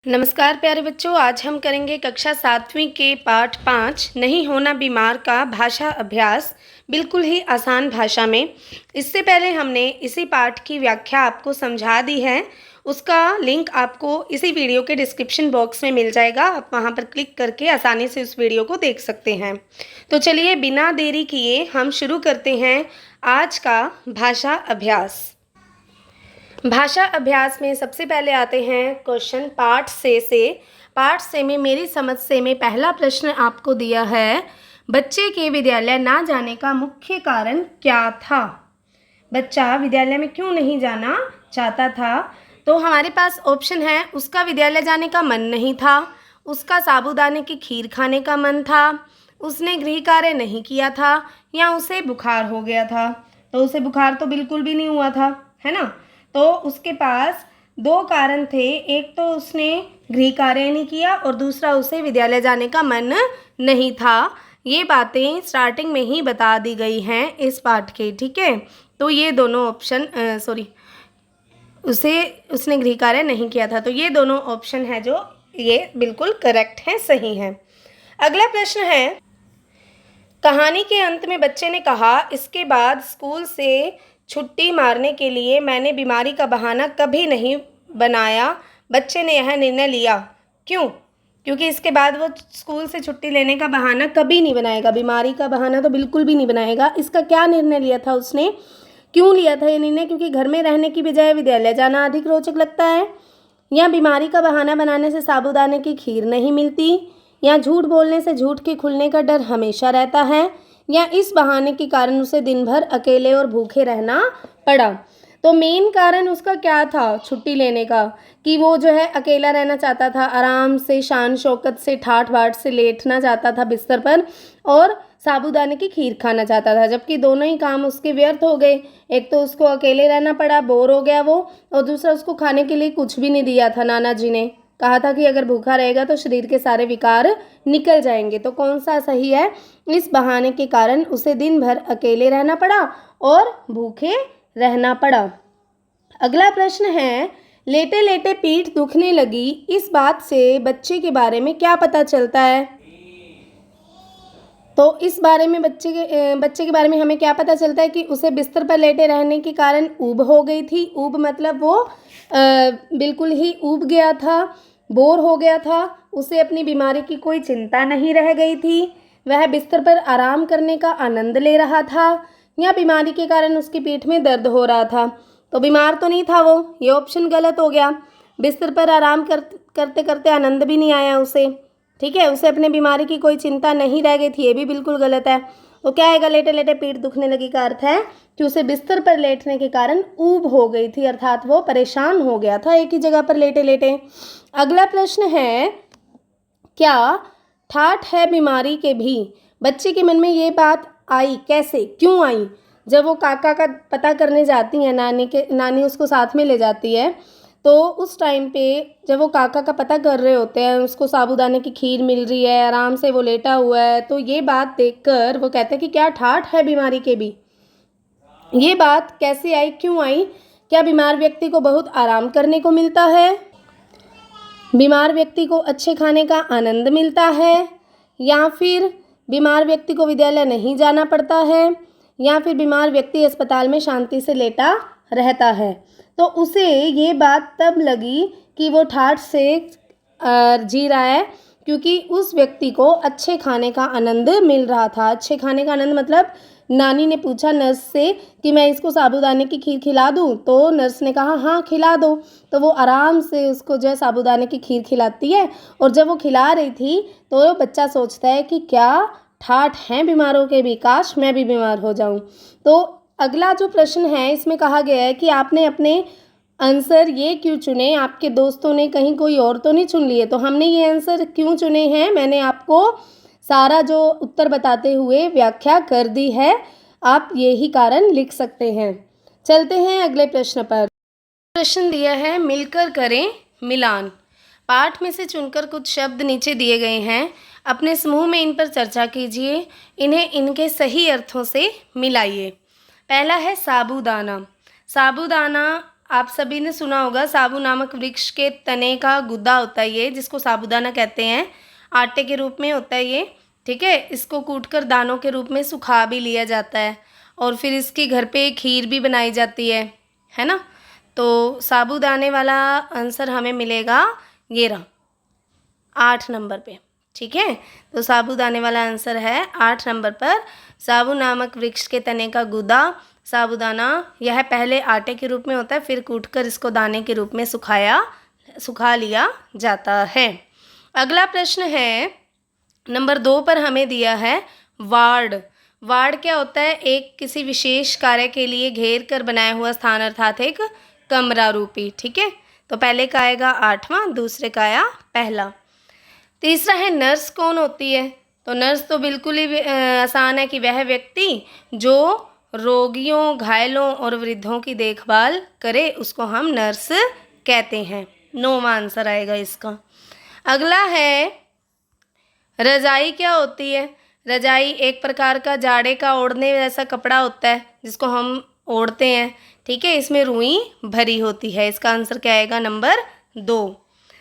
नमस्कार प्यारे बच्चों, आज हम करेंगे कक्षा 7वीं के पाठ 5 नहीं होना बीमार का भाषा अभ्यास बिल्कुल ही आसान भाषा में। इससे पहले हमने इसी पाठ की व्याख्या आपको समझा दी है। उसका लिंक आपको इसी वीडियो के डिस्क्रिप्शन बॉक्स में मिल जाएगा। आप वहां पर क्लिक करके आसानी से उस वीडियो को देख सकते हैं। तो चलिए बिना देरी किए हम शुरू करते हैं आज का भाषा अभ्यास। भाषा अभ्यास में सबसे पहले आते हैं क्वेश्चन पार्ट से। पार्ट से में मेरी समझ से में पहला प्रश्न आपको दिया है, बच्चे के विद्यालय ना जाने का मुख्य कारण क्या था। बच्चा विद्यालय में क्यों नहीं जाना चाहता था। तो हमारे पास ऑप्शन है, उसका विद्यालय जाने का मन नहीं था, उसका साबूदाने की खीर खाने का मन था, उसने गृह कार्य नहीं किया था, या उसे बुखार हो गया था। तो उसे बुखार तो बिल्कुल भी नहीं हुआ था, है ना। तो उसके पास दो कारण थे, एक तो उसने गृह कार्य नहीं किया और दूसरा उसे विद्यालय जाने का मन नहीं था। ये बातें स्टार्टिंग में ही बता दी गई हैं इस पाठ के, ठीक है। तो ये दोनों ऑप्शन उसने गृह कार्य नहीं किया था, तो ये दोनों ऑप्शन है जो ये बिल्कुल करेक्ट है, सही है। अगला प्रश्न है, कहानी के अंत में बच्चे ने कहा, इसके बाद स्कूल से छुट्टी मारने के लिए मैंने बीमारी का बहाना कभी नहीं बनाया। बच्चे ने यह निर्णय लिया, क्यों? क्योंकि इसके बाद वो स्कूल से छुट्टी लेने का बहाना कभी नहीं बनाएगा, बीमारी का बहाना तो बिल्कुल भी नहीं बनाएगा। इसका क्या निर्णय लिया था उसने, क्यों लिया था ये निर्णय? क्योंकि घर में रहने की बजाय विद्यालय जाना अधिक रोचक लगता है, या बीमारी का बहाना बनाने से साबूदाने की खीर नहीं मिलती, या झूठ बोलने से झूठ के खुलने का डर हमेशा रहता है, या इस बहाने के कारण उसे दिन भर अकेले और भूखे रहना पड़ा। तो मेन कारण उसका क्या था छुट्टी लेने का, कि वो जो है अकेला रहना चाहता था, आराम से शान शौकत से ठाठ बाट से लेटना चाहता था बिस्तर पर, और साबूदाने की खीर खाना चाहता था। जबकि दोनों ही काम उसके व्यर्थ हो गए। एक तो उसको अकेले रहना पड़ा, बोर हो गया वो, और दूसरा उसको खाने के लिए कुछ भी नहीं दिया था। नाना जी ने कहा था कि अगर भूखा रहेगा तो शरीर के सारे विकार निकल जाएंगे। तो कौन सा सही है? इस बहाने के कारण उसे दिन भर अकेले रहना पड़ा और भूखे रहना पड़ा। अगला प्रश्न है, लेटे लेटे पीठ दुखने लगी, इस बात से बच्चे के बारे में क्या पता चलता है। तो इस बारे में बच्चे के बारे में हमें क्या पता चलता है कि उसे बिस्तर पर लेटे रहने के कारण ऊब हो गई थी। ऊब मतलब वो बिल्कुल ही ऊब गया था, बोर हो गया था, उसे अपनी बीमारी की कोई चिंता नहीं रह गई थी, वह बिस्तर पर आराम करने का आनंद ले रहा था, या बीमारी के कारण उसकी पीठ में दर्द हो रहा था। तो बीमार तो नहीं था वो, ये ऑप्शन गलत हो गया। बिस्तर पर आराम करते करते आनंद भी नहीं आया उसे, ठीक है। उसे अपने बीमारी की कोई चिंता नहीं रह गई थी, ये भी बिल्कुल गलत है। तो क्या आएगा? लेटे लेटे पीठ दुखने लगी का अर्थ है कि उसे बिस्तर पर लेटने के कारण ऊब हो गई थी, अर्थात वो परेशान हो गया था एक ही जगह पर लेटे लेटे। अगला प्रश्न है, क्या ठाठ है बीमारी के भी। बच्चे के मन में ये बात आई कैसे, क्यों आई? जब वो काका का पता करने जाती है, नानी उसको साथ में ले जाती है, तो उस टाइम पे जब वो काका का पता कर रहे होते हैं, उसको साबूदाने की खीर मिल रही है, आराम से वो लेटा हुआ है, तो ये बात देखकर वो कहते हैं कि क्या ठाठ है बीमारी के भी। ये बात कैसे आई, क्यों आई? क्या बीमार व्यक्ति को बहुत आराम करने को मिलता है, बीमार व्यक्ति को अच्छे खाने का आनंद मिलता है, या फिर बीमार व्यक्ति को विद्यालय नहीं जाना पड़ता है, या फिर बीमार व्यक्ति अस्पताल में शांति से लेटा रहता है। तो उसे ये बात तब लगी कि वो ठाठ से जी रहा है, क्योंकि उस व्यक्ति को अच्छे खाने का आनंद मिल रहा था। अच्छे खाने का आनंद मतलब नानी ने पूछा नर्स से कि मैं इसको साबूदाने की खीर खिला दूँ, तो नर्स ने कहा हाँ खिला दो। तो वो आराम से उसको जो है साबूदाने की खीर खिलाती है, और जब वो खिला रही थी तो बच्चा सोचता है कि क्या ठाठ हैं बीमारों के भी, काश मैं भी बीमार हो जाऊं। तो अगला जो प्रश्न है इसमें कहा गया है कि आपने अपने आंसर ये क्यों चुने, आपके दोस्तों ने कहीं कोई और तो नहीं चुन लिए। तो हमने ये आंसर क्यों चुने हैं, मैंने आपको सारा जो उत्तर बताते हुए व्याख्या कर दी है, आप यही कारण लिख सकते हैं। चलते हैं अगले प्रश्न पर। प्रश्न दिया है, मिलकर करें मिलान। पाठ में से चुनकर कुछ शब्द नीचे दिए गए हैं, अपने समूह में इन पर चर्चा कीजिए, इन्हें इनके सही अर्थों से मिलाइए। पहला है साबूदाना। साबूदाना आप सभी ने सुना होगा साबू नामक वृक्ष के तने का गुदा होता है ये, जिसको साबूदाना कहते हैं। आटे के रूप में होता है ये, ठीक है। इसको कूटकर दानों के रूप में सुखा भी लिया जाता है और फिर इसकी घर पे खीर भी बनाई जाती है ना। तो साबूदाने वाला आंसर हमें मिलेगा ये रहा 8 नंबर पे, ठीक है। तो साबूदाने वाला आंसर है 8 नंबर पर। साबू नामक वृक्ष के तने का गुदा साबूदाना, यह पहले आटे के रूप में होता है, फिर कूटकर इसको दाने के रूप में सुखा लिया जाता है। अगला प्रश्न है नंबर 2 पर हमें दिया है वार्ड। वार्ड क्या होता है? एक किसी विशेष कार्य के लिए घेर कर बनाया हुआ स्थान, अर्थात एक कमरा रूपी, ठीक है। तो पहले का आएगा 8वां, दूसरे का आया पहला। तीसरा है नर्स कौन होती है? तो नर्स तो बिल्कुल ही आसान है कि वह व्यक्ति जो रोगियों, घायलों और वृद्धों की देखभाल करे उसको हम नर्स कहते हैं। 9वां आंसर आएगा इसका। अगला है रजाई क्या होती है? रजाई एक प्रकार का जाड़े का ओढ़ने जैसा कपड़ा होता है जिसको हम ओढ़ते हैं, ठीक है। इसमें रुई भरी होती है। इसका आंसर क्या आएगा? नंबर 2।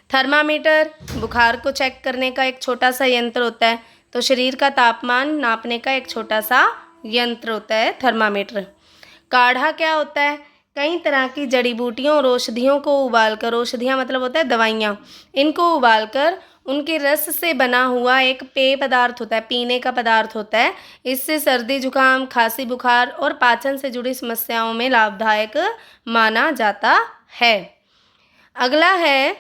थर्मामीटर बुखार को चेक करने का एक छोटा सा यंत्र होता है, तो शरीर का तापमान नापने का एक छोटा सा यंत्र होता है थर्मामीटर। काढ़ा क्या होता है? कई तरह की जड़ी बूटियों और औषधियों को उबालकर, औषधियाँ मतलब होता है दवाइयाँ, इनको उबालकर उनके रस से बना हुआ एक पेय पदार्थ होता है, पीने का पदार्थ होता है। इससे सर्दी, जुकाम, खांसी, बुखार और पाचन से जुड़ी समस्याओं में लाभदायक माना जाता है। अगला है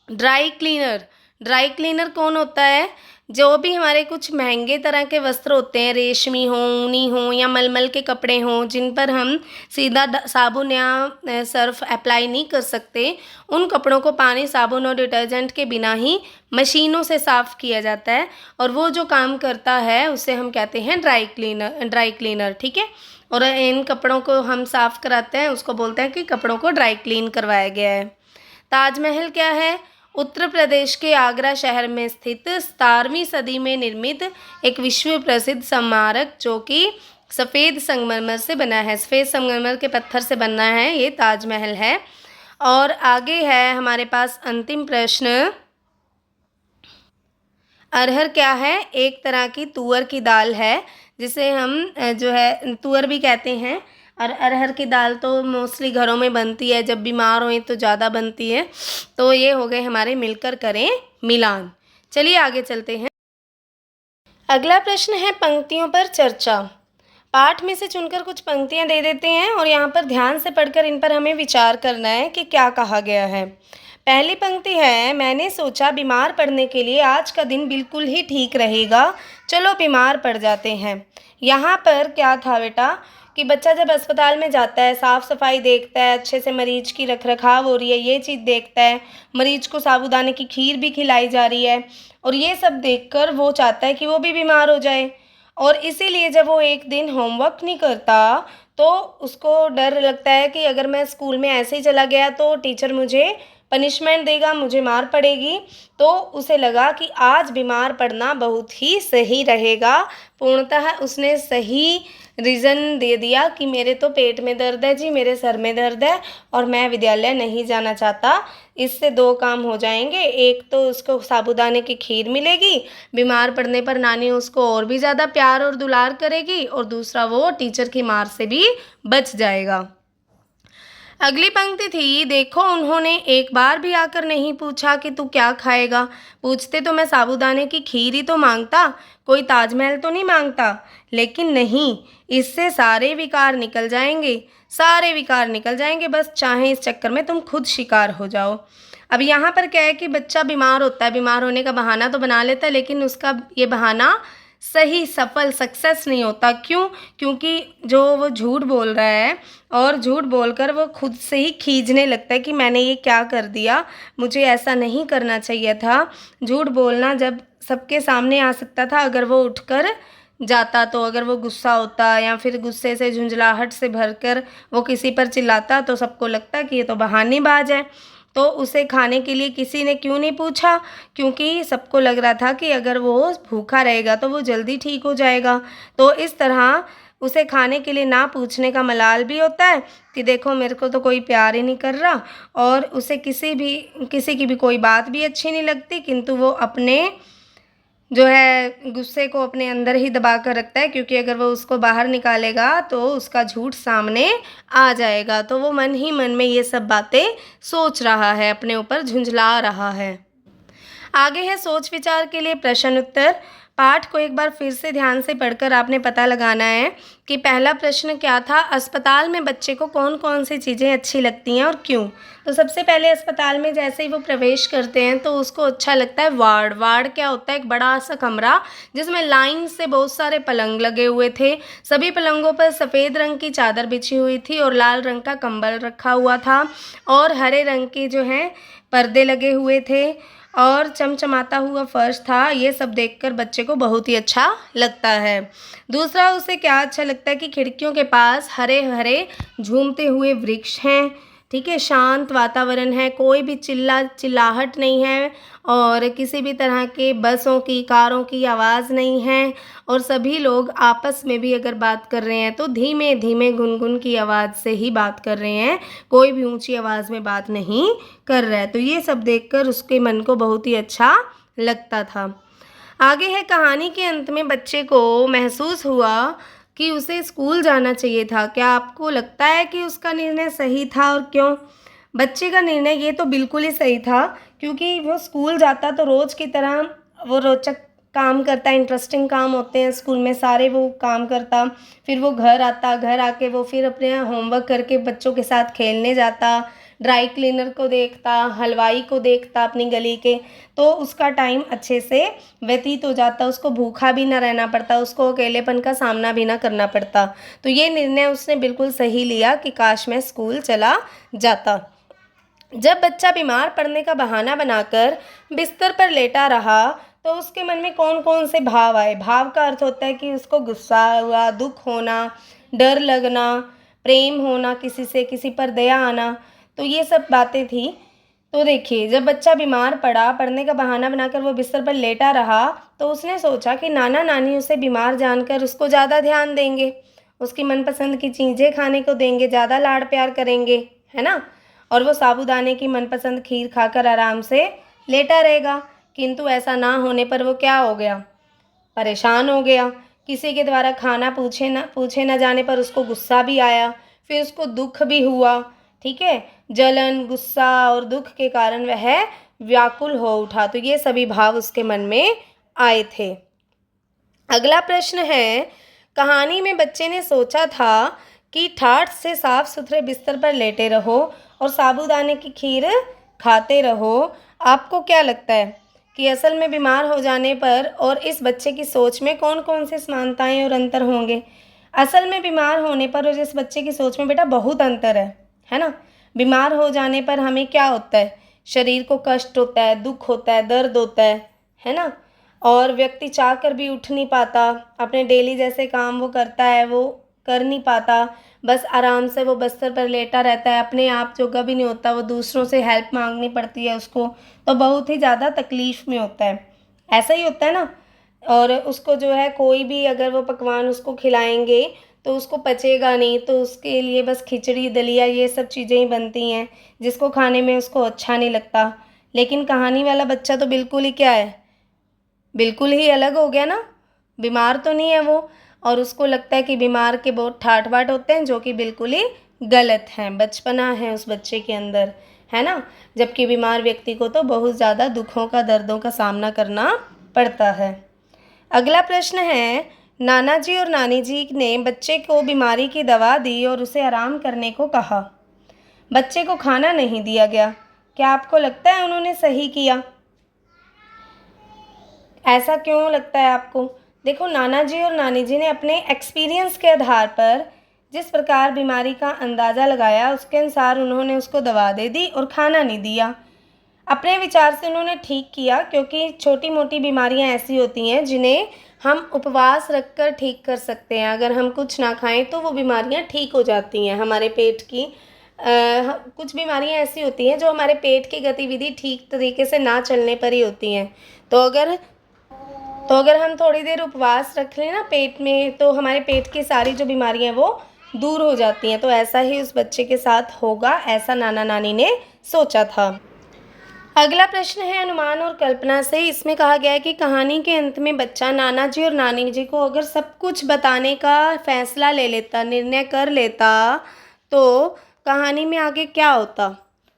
ड्राई क्लीनर। ड्राई क्लीनर कौन होता है? जो भी हमारे कुछ महंगे तरह के वस्त्र होते हैं, रेशमी हो, ऊनी हो या मलमल के कपड़े हों, जिन पर हम सीधा साबुन या सर्फ अप्लाई नहीं कर सकते, उन कपड़ों को पानी, साबुन और डिटर्जेंट के बिना ही मशीनों से साफ़ किया जाता है और वो जो काम करता है उसे हम कहते हैं ड्राई क्लीनर, ठीक है। और इन कपड़ों को हम साफ़ कराते हैं, उसको बोलते हैं कि कपड़ों को ड्राई क्लीन करवाया गया है। ताजमहल क्या है? उत्तर प्रदेश के आगरा शहर में स्थित 17वीं सदी में निर्मित एक विश्व प्रसिद्ध स्मारक जो कि सफ़ेद संगमरमर से बना है। सफ़ेद संगमरमर के पत्थर से बना है ये ताजमहल है। और आगे है हमारे पास अंतिम प्रश्न। अरहर क्या है? एक तरह की तुअर की दाल है जिसे हम जो है तुअर भी कहते हैं। और अरहर की दाल तो मोस्टली घरों में बनती है, जब बीमार हों तो ज़्यादा बनती है। तो ये हो गए हमारे मिलकर करें मिलान। चलिए आगे चलते हैं। अगला प्रश्न है पंक्तियों पर चर्चा। पाठ में से चुनकर कुछ पंक्तियां दे देते हैं और यहाँ पर ध्यान से पढ़कर इन पर हमें विचार करना है कि क्या कहा गया है। पहली पंक्ति है, मैंने सोचा बीमार पड़ने के लिए आज का दिन बिल्कुल ही ठीक रहेगा, चलो बीमार पड़ जाते हैं। यहाँ पर क्या था बेटा कि बच्चा जब अस्पताल में जाता है, साफ़ सफाई देखता है, अच्छे से मरीज की रखरखाव हो रही है, ये चीज़ देखता है, मरीज को साबूदाने की खीर भी खिलाई जा रही है और ये सब देखकर वो चाहता है कि वो भी बीमार हो जाए। और इसीलिए जब वो एक दिन होमवर्क नहीं करता तो उसको डर लगता है कि अगर मैं स्कूल में ऐसे ही चला गया तो टीचर मुझे पनिशमेंट देगा, मुझे मार पड़ेगी। तो उसे लगा कि आज बीमार पड़ना बहुत ही सही रहेगा। पूर्णतः उसने सही रीज़न दे दिया कि मेरे तो पेट में दर्द है जी, मेरे सर में दर्द है और मैं विद्यालय नहीं जाना चाहता। इससे 2 काम हो जाएंगे, एक तो उसको साबूदाने की खीर मिलेगी, बीमार पड़ने पर नानी उसको और भी ज़्यादा प्यार और दुलार करेगी, और दूसरा वो टीचर की मार से भी बच जाएगा। अगली पंक्ति थी, देखो उन्होंने एक बार भी आकर नहीं पूछा कि तू क्या खाएगा, पूछते तो मैं साबूदाने की खीर ही तो मांगता, कोई ताजमहल तो नहीं मांगता। लेकिन नहीं, इससे सारे विकार निकल जाएंगे, सारे विकार निकल जाएंगे, बस चाहे इस चक्कर में तुम खुद शिकार हो जाओ। अब यहाँ पर क्या है कि बच्चा बीमार होता है, बीमार होने का बहाना तो बना लेता है, लेकिन उसका ये बहाना सही सफल सक्सेस नहीं होता। क्यों? क्योंकि जो वो झूठ बोल रहा है और झूठ बोलकर वो खुद से ही खींचने लगता है कि मैंने ये क्या कर दिया, मुझे ऐसा नहीं करना चाहिए था। झूठ बोलना जब सबके सामने आ सकता था, अगर वो उठकर जाता तो, अगर वो गुस्सा होता या फिर गुस्से से झुंझलाहट से भरकर वो किसी पर चिल्लाता तो सबको लगता कि ये तो बहानेबाज है। तो उसे खाने के लिए किसी ने क्यों नहीं पूछा? क्योंकि सबको लग रहा था कि अगर वो भूखा रहेगा तो वो जल्दी ठीक हो जाएगा। तो इस तरह उसे खाने के लिए ना पूछने का मलाल भी होता है कि देखो मेरे को तो कोई प्यार ही नहीं कर रहा, और उसे किसी की भी कोई बात भी अच्छी नहीं लगती, किंतु वो अपने जो है गुस्से को अपने अंदर ही दबा कर रखता है, क्योंकि अगर वो उसको बाहर निकालेगा तो उसका झूठ सामने आ जाएगा। तो वो मन ही मन में ये सब बातें सोच रहा है, अपने ऊपर झुंझला रहा है। आगे है सोच विचार के लिए प्रश्न उत्तर। पाठ को एक बार फिर से ध्यान से पढ़कर आपने पता लगाना है कि पहला प्रश्न क्या था, अस्पताल में बच्चे को कौन कौन सी चीज़ें अच्छी लगती हैं और क्यों। तो सबसे पहले अस्पताल में जैसे ही वो प्रवेश करते हैं तो उसको अच्छा लगता है वार्ड। वार्ड क्या होता है, एक बड़ा सा कमरा जिसमें लाइन से बहुत सारे पलंग लगे हुए थे। सभी पलंगों पर सफ़ेद रंग की चादर बिछी हुई थी और लाल रंग का कंबल रखा हुआ था, और हरे रंग के जो हैं पर्दे लगे हुए थे, और चमचमाता हुआ फर्श था। ये सब देखकर बच्चे को बहुत ही अच्छा लगता है। दूसरा, उसे क्या अच्छा लगता है कि खिड़कियों के पास हरे हरे झूमते हुए वृक्ष हैं, ठीक है, शांत वातावरण है, कोई भी चिल्लाहट नहीं है, और किसी भी तरह के बसों की कारों की आवाज़ नहीं है, और सभी लोग आपस में भी अगर बात कर रहे हैं तो धीमे धीमे गुनगुन की आवाज़ से ही बात कर रहे हैं, कोई भी ऊंची आवाज़ में बात नहीं कर रहा है। तो ये सब देखकर उसके मन को बहुत ही अच्छा लगता था। आगे है कहानी के अंत में बच्चे को महसूस हुआ कि उसे स्कूल जाना चाहिए था। क्या आपको लगता है कि उसका निर्णय सही था और क्यों? बच्चे का निर्णय ये तो बिल्कुल ही सही था, क्योंकि वो स्कूल जाता तो रोज़ की तरह वो रोचक काम करता, इंटरेस्टिंग काम होते हैं स्कूल में सारे, वो काम करता, फिर वो घर आता, घर आके वो फिर अपने होमवर्क करके बच्चों के साथ खेलने जाता, ड्राई क्लीनर को देखता, हलवाई को देखता अपनी गली के, तो उसका टाइम अच्छे से व्यतीत हो जाता, उसको भूखा भी ना रहना पड़ता, उसको अकेलेपन का सामना भी ना करना पड़ता। तो ये निर्णय उसने बिल्कुल सही लिया कि काश मैं स्कूल चला जाता। जब बच्चा बीमार पड़ने का बहाना बनाकर बिस्तर पर लेटा रहा तो उसके मन में कौन कौन से भाव आए। भाव का अर्थ होता है कि उसको गुस्सा हुआ, दुख होना, डर लगना, प्रेम होना किसी से, किसी पर दया आना, तो ये सब बातें थी। तो देखिए, जब बच्चा बीमार पड़ने का बहाना बनाकर वो बिस्तर पर लेटा रहा तो उसने सोचा कि नाना नानी उसे बीमार जानकर उसको ज़्यादा ध्यान देंगे, उसकी मनपसंद की चीज़ें खाने को देंगे, ज़्यादा लाड़ प्यार करेंगे, है ना, और वो साबूदाने की मनपसंद खीर खाकर आराम से लेटा रहेगा। किंतु ऐसा ना होने पर वो क्या हो गया, परेशान हो गया। किसी के द्वारा खाना पूछे ना जाने पर उसको गुस्सा भी आया, फिर उसको दुख भी हुआ, ठीक है, जलन, गुस्सा और दुख के कारण वह व्याकुल हो उठा। तो ये सभी भाव उसके मन में आए थे। अगला प्रश्न है, कहानी में बच्चे ने सोचा था कि ठाठ से साफ सुथरे बिस्तर पर लेटे रहो और साबूदाने की खीर खाते रहो। आपको क्या लगता है कि असल में बीमार हो जाने पर और इस बच्चे की सोच में कौन कौन से समानताएं और अंतर होंगे? असल में बीमार होने पर और इस बच्चे की सोच में बेटा बहुत अंतर है ना। बीमार हो जाने पर हमें क्या होता है, शरीर को कष्ट होता है, दुख होता है, दर्द होता है ना, और व्यक्ति चाह कर भी उठ नहीं पाता, अपने डेली जैसे काम वो करता है वो कर नहीं पाता, बस आराम से वो बिस्तर पर लेटा रहता है, अपने आप जोगा भी नहीं होता, वो दूसरों से हेल्प मांगनी पड़ती है उसको, तो बहुत ही ज़्यादा तकलीफ़ में होता है। ऐसा ही होता है ना। और उसको जो है कोई भी अगर वो पकवान उसको खिलाएंगे तो उसको पचेगा नहीं, तो उसके लिए बस खिचड़ी दलिया ये सब चीज़ें ही बनती हैं जिसको खाने में उसको अच्छा नहीं लगता। लेकिन कहानी वाला बच्चा तो बिल्कुल ही क्या है, बिल्कुल ही अलग हो गया ना। बीमार तो नहीं है वो, और उसको लगता है कि बीमार के बहुत ठाट बाट होते हैं, जो कि बिल्कुल ही गलत हैं। बचपना है उस बच्चे के अंदर, है ना, जबकि बीमार व्यक्ति को तो बहुत ज़्यादा दुखों का, दर्दों का सामना करना पड़ता है। अगला प्रश्न है, नाना जी और नानी जी ने बच्चे को बीमारी की दवा दी और उसे आराम करने को कहा। बच्चे को खाना नहीं दिया गया। क्या आपको लगता है उन्होंने सही किया? ऐसा क्यों लगता है आपको? देखो, नाना जी और नानी जी ने अपने एक्सपीरियंस के आधार पर जिस प्रकार बीमारी का अंदाज़ा लगाया उसके अनुसार उन्होंने उसको दवा दे दी और खाना नहीं दिया। अपने विचार से उन्होंने ठीक किया, क्योंकि छोटी मोटी बीमारियां ऐसी होती हैं जिन्हें हम उपवास रखकर ठीक कर सकते हैं। अगर हम कुछ ना खाएं तो वो बीमारियां ठीक हो जाती हैं। हमारे पेट की कुछ बीमारियां ऐसी होती हैं जो हमारे पेट की गतिविधि ठीक तरीके से ना चलने पर ही होती हैं। तो अगर तो अगर हम थोड़ी देर उपवास रख लें ना पेट में, तो हमारे पेट की सारी जो बीमारियां वो दूर हो जाती हैं। तो ऐसा ही उस बच्चे के साथ होगा, ऐसा नाना नानी ने सोचा था। अगला प्रश्न है अनुमान और कल्पना से। इसमें कहा गया है कि कहानी के अंत में बच्चा नाना जी और नानी जी को अगर सब कुछ बताने का फैसला ले लेता, निर्णय कर लेता, तो कहानी में आगे क्या होता,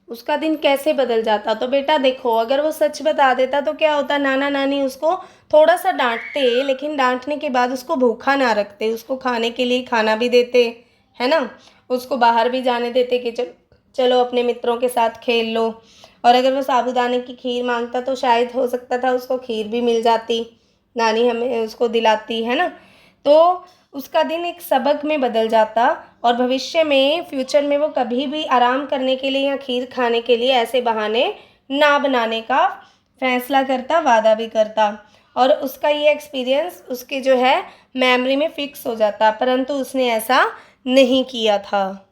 उसका दिन कैसे बदल जाता। तो बेटा देखो, अगर वो सच बता देता तो क्या होता, नाना नानी उसको थोड़ा सा डांटते, लेकिन डांटने के बाद उसको भूखा ना रखते, उसको खाने के लिए खाना भी देते, है ना, उसको बाहर भी जाने देते कि चलो अपने मित्रों के साथ खेल लो। और अगर वो साबूदाने की खीर मांगता तो शायद हो सकता था उसको खीर भी मिल जाती, नानी हमें उसको दिलाती, है ना। तो उसका दिन एक सबक में बदल जाता और भविष्य में, फ्यूचर में वो कभी भी आराम करने के लिए या खीर खाने के लिए ऐसे बहाने ना बनाने का फैसला करता, वादा भी करता। और उसका ये एक्सपीरियंस उसके जो है मेमोरी में फिक्स हो जाता, परंतु उसने ऐसा नहीं किया था।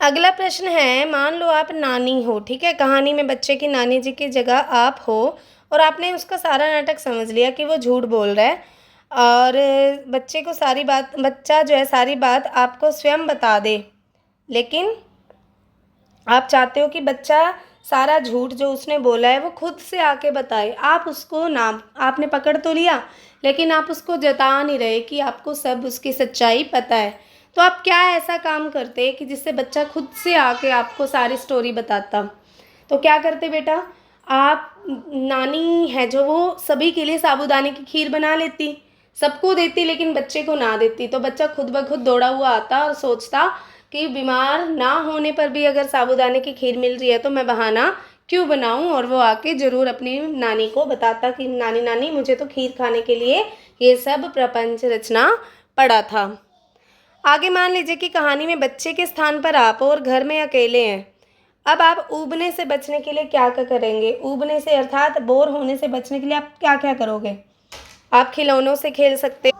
अगला प्रश्न है, मान लो आप नानी हो, ठीक है, कहानी में बच्चे की नानी जी की जगह आप हो और आपने उसका सारा नाटक समझ लिया कि वो झूठ बोल रहा है, और बच्चे को सारी बात, बच्चा जो है सारी बात आपको स्वयं बता दे, लेकिन आप चाहते हो कि बच्चा सारा झूठ जो उसने बोला है वो खुद से आके बताए। आप उसको ना, आपने पकड़ तो लिया, लेकिन आप उसको जता नहीं रहे कि आपको सब उसकी सच्चाई पता है। तो आप क्या ऐसा काम करते कि जिससे बच्चा खुद से आके आपको सारी स्टोरी बताता। तो क्या करते बेटा, आप, नानी है जो वो सभी के लिए साबूदाने की खीर बना लेती, सबको देती, लेकिन बच्चे को ना देती। तो बच्चा खुद ब खुद दौड़ा हुआ आता और सोचता कि बीमार ना होने पर भी अगर साबूदाने की खीर मिल रही है तो मैं बहाना क्यों बनाऊं, और वो आके ज़रूर अपनी नानी को बताता कि नानी नानी मुझे तो खीर खाने के लिए ये सब प्रपंच रचना पड़ा था। आगे मान लीजिए कि कहानी में बच्चे के स्थान पर आप और घर में अकेले हैं। अब आप ऊबने से बचने के लिए क्या क्या करेंगे, ऊबने से अर्थात बोर होने से बचने के लिए आप क्या क्या करोगे। आप खिलौनों से खेल सकते,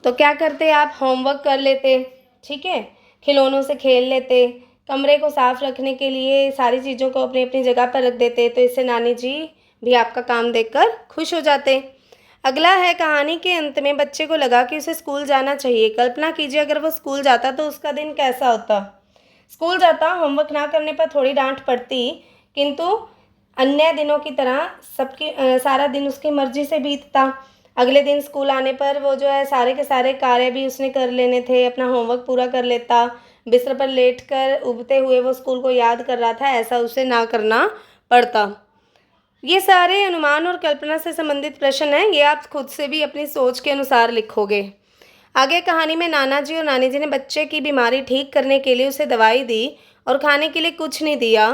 तो क्या करते, आप होमवर्क कर लेते, ठीक है, खिलौनों से खेल लेते, कमरे को साफ रखने के लिए सारी चीज़ों को अपनी अपनी जगह पर रख देते, तो इससे नानी जी भी आपका काम देखकर खुश हो जाते। अगला है, कहानी के अंत में बच्चे को लगा कि उसे स्कूल जाना चाहिए। कल्पना कीजिए अगर वो स्कूल जाता तो उसका दिन कैसा होता। स्कूल जाता, होमवर्क ना करने पर थोड़ी डांट पड़ती, किंतु अन्य दिनों की तरह सबकी सारा दिन उसकी मर्जी से बीतता। अगले दिन स्कूल आने पर वो जो है सारे के सारे कार्य भी उसने कर लेने थे, अपना होमवर्क पूरा कर लेता, बिस्तर पर लेट कर उबते हुए वो स्कूल को याद कर रहा था, ऐसा उसे ना करना पड़ता। ये सारे अनुमान और कल्पना से संबंधित प्रश्न हैं, ये आप खुद से भी अपनी सोच के अनुसार लिखोगे। आगे कहानी में नाना जी और नानी जी ने बच्चे की बीमारी ठीक करने के लिए उसे दवाई दी और खाने के लिए कुछ नहीं दिया।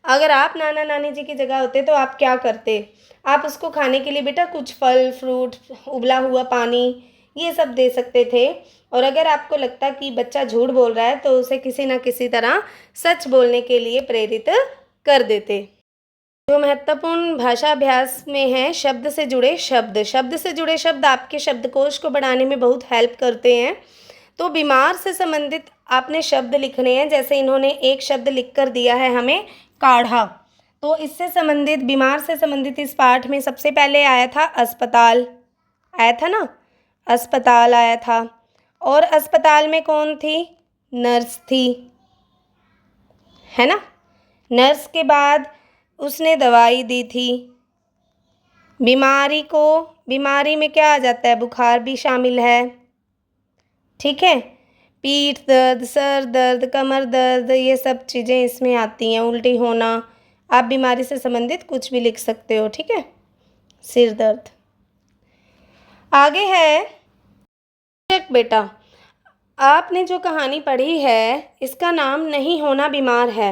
अगर आप नाना नानी जी की जगह होते तो आप क्या करते। आप उसको खाने के लिए बेटा कुछ फल फ्रूट, उबला हुआ पानी, ये सब दे सकते थे। और अगर आपको लगता कि बच्चा झूठ बोल रहा है तो उसे किसी न किसी तरह सच बोलने के लिए प्रेरित कर देते। जो महत्वपूर्ण भाषा अभ्यास में है, शब्द से जुड़े शब्द। शब्द से जुड़े शब्द आपके शब्दकोश को बढ़ाने में बहुत हेल्प करते हैं। तो बीमार से संबंधित आपने शब्द लिखने हैं, जैसे इन्होंने एक शब्द लिख कर दिया है हमें, काढ़ा। तो इससे संबंधित, बीमार से संबंधित इस पाठ में सबसे पहले आया था अस्पताल, आया था ना, अस्पताल आया था। और अस्पताल में कौन थी, नर्स थी, है ना। नर्स के बाद उसने दवाई दी थी। बीमारी को, बीमारी में क्या आ जाता है, बुखार भी शामिल है, ठीक है, पीठ दर्द, सर दर्द, कमर दर्द, ये सब चीज़ें इसमें आती हैं, उल्टी होना। आप बीमारी से संबंधित कुछ भी लिख सकते हो, ठीक है, सिर दर्द। आगे है बेटा, आपने जो कहानी पढ़ी है इसका नाम नहीं होना बीमार है।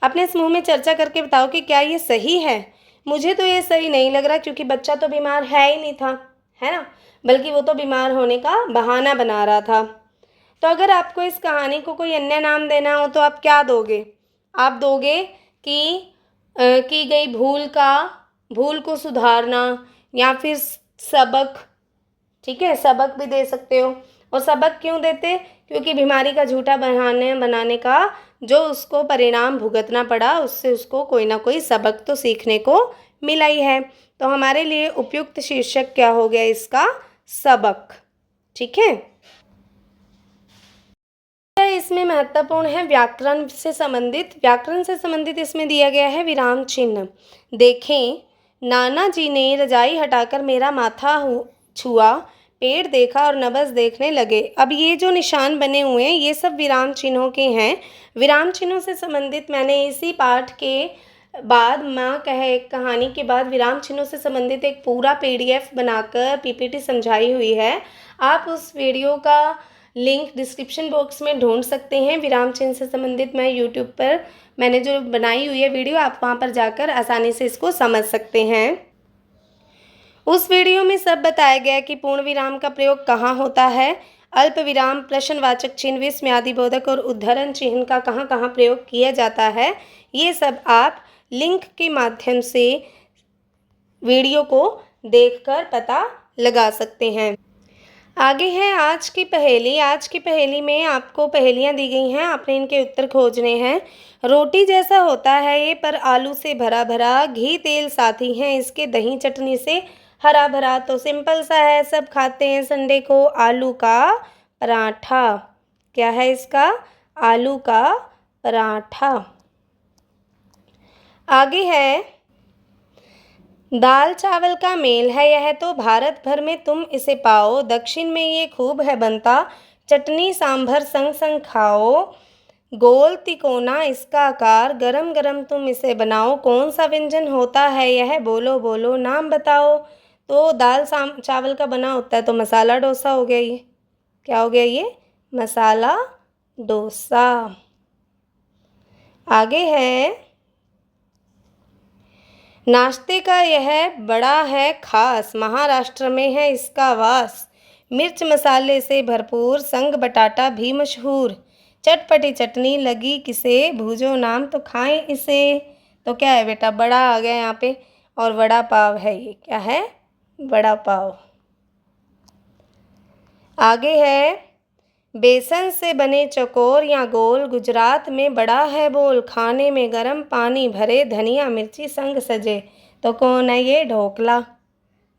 अपने समूह में चर्चा करके बताओ कि क्या ये सही है। मुझे तो ये सही नहीं लग रहा, क्योंकि बच्चा तो बीमार है ही नहीं था, है ना, बल्कि वो तो बीमार होने का बहाना बना रहा था। तो अगर आपको इस कहानी को कोई अन्य नाम देना हो तो आप क्या दोगे। आप दोगे कि की गई भूल को सुधारना, या फिर सबक, ठीक है, सबक भी दे सकते हो। और सबक क्यों देते, क्योंकि बीमारी का झूठा बहाना बनाने का जो उसको परिणाम भुगतना पड़ा, उससे उसको कोई ना कोई सबक तो सीखने को मिला ही है। तो हमारे लिए उपयुक्त शीर्षक क्या हो गया इसका? सबक। ठीक है। इसमें महत्वपूर्ण है व्याकरण से संबंधित। व्याकरण से संबंधित इसमें दिया गया है विराम चिन्ह। देखें, नाना जी ने रजाई हटाकर मेरा माथा छुआ, पेड़ देखा और नब्ज देखने लगे। अब ये जो निशान बने हुए हैं ये सब विराम चिन्हों के हैं। विराम चिन्हों से संबंधित मैंने इसी पाठ के बाद माँ कहे कहानी के बाद विराम चिन्हों से संबंधित एक पूरा PDF बनाकर PPT समझाई हुई है। आप उस वीडियो का लिंक डिस्क्रिप्शन बॉक्स में ढूंढ सकते हैं। विराम चिन्ह से संबंधित मैं यूट्यूब पर मैंने जो बनाई हुई है वीडियो, आप वहाँ पर जाकर आसानी से इसको समझ सकते हैं। उस वीडियो में सब बताया गया कि पूर्ण विराम का प्रयोग कहाँ होता है, अल्प विराम, प्रश्नवाचक चिन्ह, विस्मयादिबोधक और उद्धरण चिन्ह का कहाँ कहाँ प्रयोग किया जाता है। ये सब आप लिंक के माध्यम से वीडियो को देखकर पता लगा सकते हैं। आगे है आज की पहेली। आज की पहेली में आपको पहेलियाँ दी गई हैं, आपने इनके उत्तर खोजने हैं। रोटी जैसा होता है ये पर आलू से भरा भरा, घी तेल साथी हैं इसके, दही चटनी से हरा भरा। तो सिंपल सा है, सब खाते हैं संडे को, आलू का पराठा। क्या है इसका? आलू का पराठा। आगे है दाल चावल का मेल है यह तो भारत भर में तुम इसे पाओ, दक्षिण में ये खूब है बनता, चटनी सांभर संग संग खाओ, गोल तिकोना इसका आकार, गरम गरम तुम इसे बनाओ, कौन सा व्यंजन होता है यह, बोलो बोलो नाम बताओ। तो दाल चावल का बना होता है तो मसाला डोसा हो गया ये। क्या हो गया ये? मसाला डोसा। आगे है नाश्ते का यह बड़ा है खास, महाराष्ट्र में है इसका वास, मिर्च मसाले से भरपूर, संग बटाटा भी मशहूर, चटपटी चटनी लगी किसे, भूजो नाम तो खाएं इसे। तो क्या है बेटा? बड़ा आ गया यहाँ पे, और वड़ा पाव है ये। क्या है? वड़ा पाव। आगे है बेसन से बने चकोर या गोल, गुजरात में बड़ा है बोल, खाने में गरम पानी भरे, धनिया मिर्ची संग सजे। तो कौन है ये? ढोकला।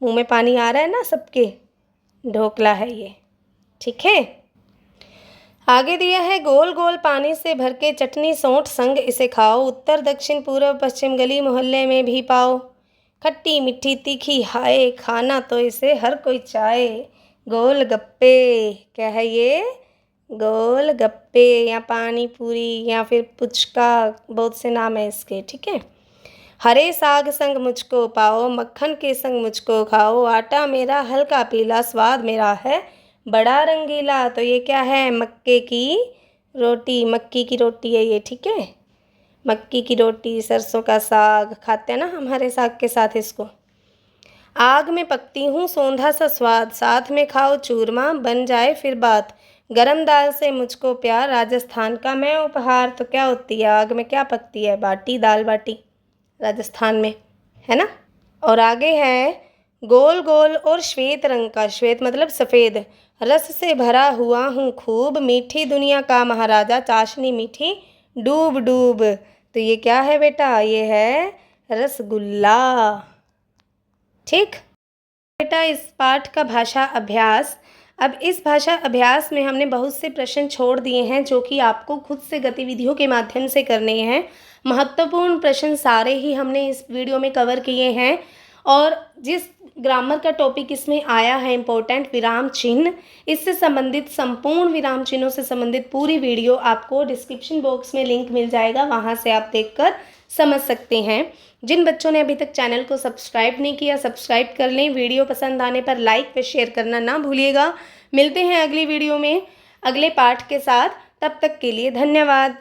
मुंह में पानी आ रहा है ना सबके? ढोकला है ये। ठीक है। आगे दिया है गोल गोल पानी से भर के, चटनी सौंठ संग इसे खाओ, उत्तर दक्षिण पूर्व पश्चिम गली मोहल्ले में भी पाओ, खट्टी मीठी तीखी हाय, खाना तो इसे हर कोई चाहे, गोल गप्पे। क्या है ये? गोल गप्पे या पानी पूरी या फिर पुचका, बहुत से नाम है इसके। ठीक है। हरे साग संग मुझको पाओ, मक्खन के संग मुझको खाओ, आटा मेरा हल्का पीला, स्वाद मेरा है बड़ा रंगीला। तो ये क्या है? मक्के की रोटी, मक्की की रोटी है ये। ठीक है। मक्की की रोटी, सरसों का साग खाते हैं ना हम हरे साग के साथ इसको। आग में पकती हूँ सौंधा सा स्वाद, साथ में खाओ चूरमा बन जाए फिर बात, गरम दाल से मुझको प्यार, राजस्थान का मैं उपहार। तो क्या होती है? आग में क्या पकती है? बाटी, दाल बाटी, राजस्थान में, है ना। और आगे है गोल गोल और श्वेत रंग का, श्वेत मतलब सफ़ेद, रस से भरा हुआ हूँ खूब, मीठी दुनिया का महाराजा, चाशनी मीठी डूब डूब। तो ये क्या है बेटा? ये है रसगुल्ला। ठीक बेटा। इस पाठ का भाषा अभ्यास। अब इस भाषा अभ्यास में हमने बहुत से प्रश्न छोड़ दिए हैं जो कि आपको खुद से गतिविधियों के माध्यम से करने हैं। महत्वपूर्ण प्रश्न सारे ही हमने इस वीडियो में कवर किए हैं, और जिस ग्रामर का टॉपिक इसमें आया है इम्पोर्टेंट, विराम चिन्ह, इससे संबंधित संपूर्ण विराम चिन्हों से संबंधित पूरी वीडियो आपको डिस्क्रिप्शन बॉक्स में लिंक मिल जाएगा, वहाँ से आप देखकर समझ सकते हैं। जिन बच्चों ने अभी तक चैनल को सब्सक्राइब नहीं किया, सब्सक्राइब कर लें। वीडियो पसंद आने पर लाइक व शेयर करना ना भूलिएगा। मिलते हैं अगली वीडियो में अगले पाठ के साथ। तब तक के लिए धन्यवाद।